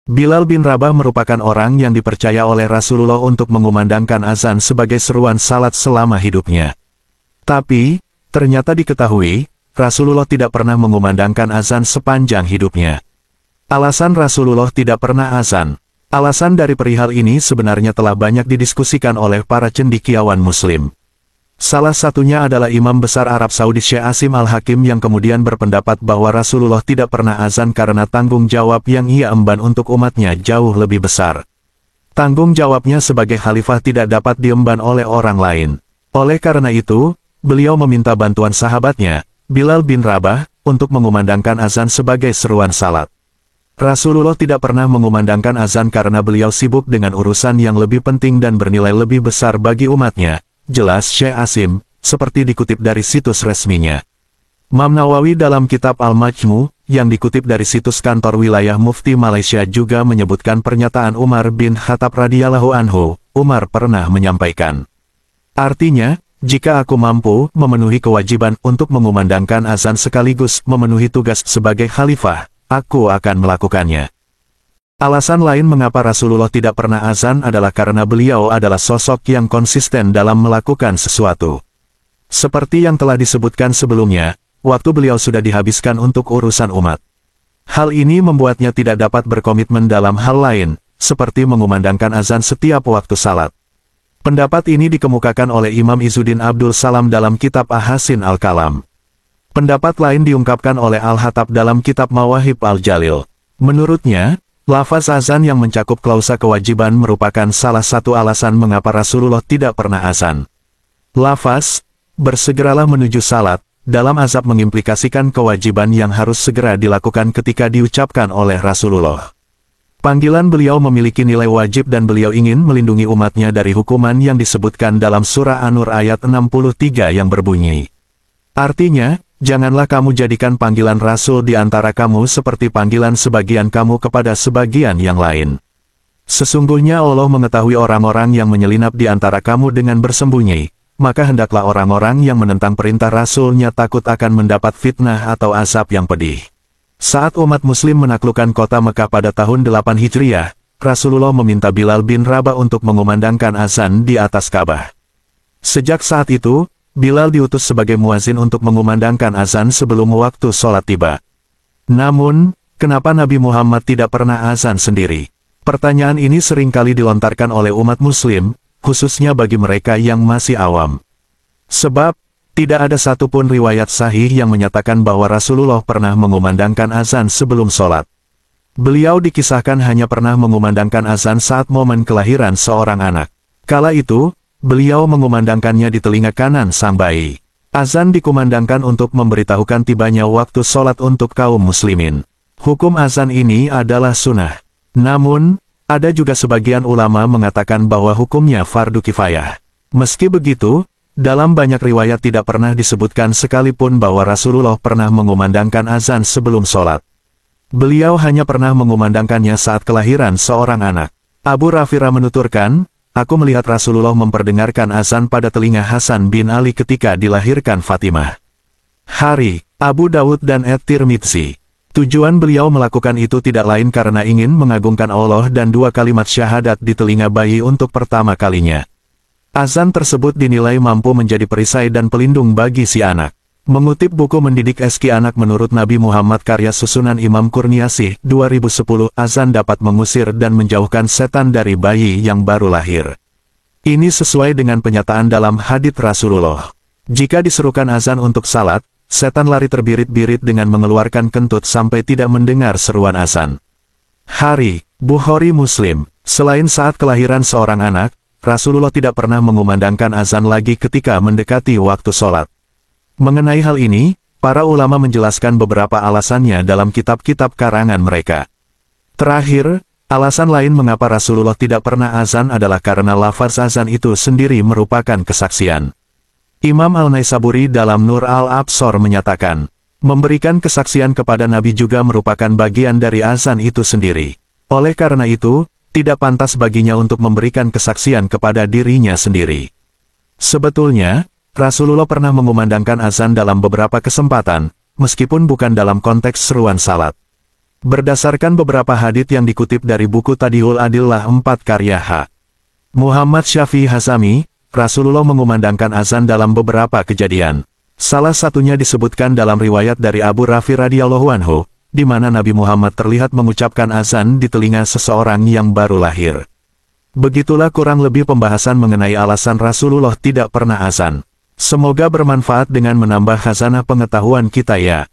Bilal bin Rabah merupakan orang yang dipercaya oleh Rasulullah untuk mengumandangkan azan sebagai seruan salat selama hidupnya. Tapi, ternyata diketahui, Rasulullah tidak pernah mengumandangkan azan sepanjang hidupnya. Alasan Rasulullah tidak pernah azan. Alasan dari perihal ini sebenarnya telah banyak didiskusikan oleh para cendekiawan Muslim. Salah satunya adalah Imam Besar Arab Saudi Syekh Asim Al-Hakim yang kemudian berpendapat bahwa Rasulullah tidak pernah azan karena tanggung jawab yang ia emban untuk umatnya jauh lebih besar. Tanggung jawabnya sebagai khalifah tidak dapat diemban oleh orang lain. Oleh karena itu, beliau meminta bantuan sahabatnya, Bilal bin Rabah, untuk mengumandangkan azan sebagai seruan salat. Rasulullah tidak pernah mengumandangkan azan karena beliau sibuk dengan urusan yang lebih penting dan bernilai lebih besar bagi umatnya. Jelas Syekh Asim, seperti dikutip dari situs resminya. Imam Nawawi dalam kitab Al-Majmu, yang dikutip dari situs kantor wilayah Mufti Malaysia juga menyebutkan pernyataan Umar bin Khattab radhiyallahu anhu. Umar pernah menyampaikan, artinya, jika aku mampu memenuhi kewajiban untuk mengumandangkan azan sekaligus memenuhi tugas sebagai khalifah, aku akan melakukannya. Alasan lain mengapa Rasulullah tidak pernah azan adalah karena beliau adalah sosok yang konsisten dalam melakukan sesuatu. Seperti yang telah disebutkan sebelumnya, waktu beliau sudah dihabiskan untuk urusan umat. Hal ini membuatnya tidak dapat berkomitmen dalam hal lain, seperti mengumandangkan azan setiap waktu salat. Pendapat ini dikemukakan oleh Imam Izzuddin Abdul Salam dalam kitab Ahasin Al-Kalam. Pendapat lain diungkapkan oleh Al-Hattab dalam kitab Mawahib Al-Jalil. Menurutnya, lafaz azan yang mencakup klausa kewajiban merupakan salah satu alasan mengapa Rasulullah tidak pernah azan. Lafaz, bersegeralah menuju salat, dalam azab mengimplikasikan kewajiban yang harus segera dilakukan ketika diucapkan oleh Rasulullah. Panggilan beliau memiliki nilai wajib dan beliau ingin melindungi umatnya dari hukuman yang disebutkan dalam surah An-Nur ayat 63 yang berbunyi. Artinya, janganlah kamu jadikan panggilan Rasul di antara kamu seperti panggilan sebagian kamu kepada sebagian yang lain. Sesungguhnya Allah mengetahui orang-orang yang menyelinap di antara kamu dengan bersembunyi, maka hendaklah orang-orang yang menentang perintah Rasul-Nya takut akan mendapat fitnah atau azab yang pedih. Saat umat Muslim menaklukkan kota Mekah pada tahun 8 Hijriah, Rasulullah meminta Bilal bin Rabah untuk mengumandangkan azan di atas Ka'bah. Sejak saat itu, Bilal diutus sebagai muazin untuk mengumandangkan azan sebelum waktu sholat tiba. Namun, kenapa Nabi Muhammad tidak pernah azan sendiri? Pertanyaan ini seringkali dilontarkan oleh umat Muslim, khususnya bagi mereka yang masih awam. Sebab, tidak ada satupun riwayat sahih yang menyatakan bahwa Rasulullah pernah mengumandangkan azan sebelum sholat. Beliau dikisahkan hanya pernah mengumandangkan azan saat momen kelahiran seorang anak. Kala itu, beliau mengumandangkannya di telinga kanan sang bayi. Azan dikumandangkan untuk memberitahukan tibanya waktu sholat untuk kaum muslimin. Hukum azan ini adalah sunnah. Namun, ada juga sebagian ulama mengatakan bahwa hukumnya fardu kifayah. Meski begitu, dalam banyak riwayat tidak pernah disebutkan sekalipun bahwa Rasulullah pernah mengumandangkan azan sebelum sholat. Beliau hanya pernah mengumandangkannya saat kelahiran seorang anak. Abu Rafirah menuturkan, aku melihat Rasulullah memperdengarkan azan pada telinga Hasan bin Ali ketika dilahirkan Fatimah. Hari, Abu Dawud dan At-Tirmidzi. Tujuan beliau melakukan itu tidak lain karena ingin mengagungkan Allah dan dua kalimat syahadat di telinga bayi untuk pertama kalinya. Azan tersebut dinilai mampu menjadi perisai dan pelindung bagi si anak. Mengutip buku Mendidik Eski Anak menurut Nabi Muhammad karya susunan Imam Kurniasih, 2010, azan dapat mengusir dan menjauhkan setan dari bayi yang baru lahir. Ini sesuai dengan penyataan dalam hadits Rasulullah. Jika diserukan azan untuk salat, setan lari terbirit-birit dengan mengeluarkan kentut sampai tidak mendengar seruan azan. Hari, Bukhari Muslim. Selain saat kelahiran seorang anak, Rasulullah tidak pernah mengumandangkan azan lagi ketika mendekati waktu sholat. Mengenai hal ini, para ulama menjelaskan beberapa alasannya dalam kitab-kitab karangan mereka. Terakhir, alasan lain mengapa Rasulullah tidak pernah azan adalah karena lafaz azan itu sendiri merupakan kesaksian. Imam Al-Naisaburi dalam Nur Al-Absor menyatakan, memberikan kesaksian kepada Nabi juga merupakan bagian dari azan itu sendiri. Oleh karena itu, tidak pantas baginya untuk memberikan kesaksian kepada dirinya sendiri. Sebetulnya, Rasulullah pernah mengumandangkan azan dalam beberapa kesempatan, meskipun bukan dalam konteks seruan salat. Berdasarkan beberapa hadits yang dikutip dari buku Tadiul Adillah 4 karya H. Muhammad Syafi'i Hazami, Rasulullah mengumandangkan azan dalam beberapa kejadian. Salah satunya disebutkan dalam riwayat dari Abu Rafi radhiyallahu anhu, di mana Nabi Muhammad terlihat mengucapkan azan di telinga seseorang yang baru lahir. Begitulah kurang lebih pembahasan mengenai alasan Rasulullah tidak pernah azan. Semoga bermanfaat dengan menambah khazanah pengetahuan kita ya.